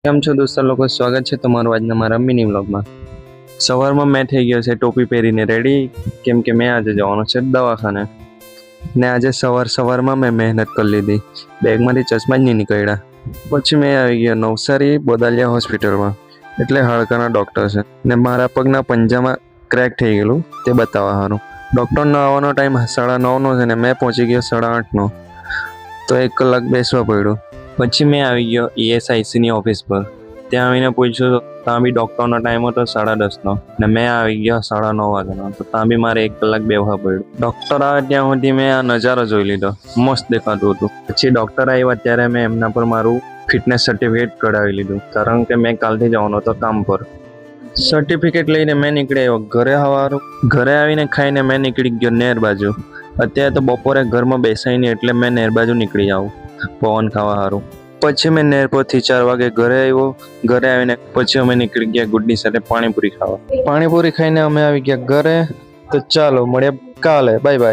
કેમ છો દોસ્તો લોકો, સ્વાગત છે તમારું આજના મારા મિની વ્લોગમાં। સવારમાં મેં થઈ ગયો છે ટોપી પહેરીને રેડી, કેમ કે મેં આજે જવાનું છે દવાખાને ને આજે સવારમાં મેં મહેનત કરી લીધી, બેગમાંથી ચશ્મા જ નહીં નીકળ્યા। પછી મેં આવી ગયો નવસારી બોદાલિયા હોસ્પિટલમાં, એટલે હાડકાના ડૉક્ટર છે ને મારા પગના પંજામાં ક્રેક થઈ ગયેલું તે બતાવવા સારું। ડૉક્ટરનો આવવાનો ટાઈમ 9:30નો છે ને મેં પહોંચી ગયો 8:30નો, તો 1 કલાક બેસવા પડ્યું। પછી મેં આવી ગયો ESICની ઓફિસ પર, ત્યાં આવીને પૂછ્યું તો ત્યાં બી ડૉક્ટરનો ટાઈમ હતો 10:30નો ને મેં આવી ગયો 9:30 વાગ્યાનો, તો ત્યાં બી મારે 1 કલાક બેસવા પડ્યું। ડૉક્ટર આવે ત્યાં સુધી મેં આ નજારો જોઈ લીધો, મસ્ત દેખાતું હતું। પછી ડૉક્ટર આવ્યા ત્યારે મેં એમના પર મારું ફિટનેસ સર્ટિફિકેટ કઢાવી લીધું, કારણ કે મેં કાલથી જવાનો હતો કામ પર। સર્ટિફિકેટ લઈને મેં નીકળી આવ્યો ઘરે આવીને ખાઈને મેં નીકળી ગયો નેર બાજુ। અત્યારે તો બપોરે ઘરમાં બેસાય નહીં, એટલે મેં નેર બાજુ નીકળી જાઉં પવન ખાવા સારું। પછી મેં નેર પરથી 4 વાગે ઘરે આવ્યો। ઘરે આવીને પછી અમે નીકળી ગયા ગુડની સાથે પાણીપુરી ખાવા। પાણીપુરી ખાઈને અમે આવી ગયા ઘરે। તો ચાલો મળીએ કાલે, બાય બાય।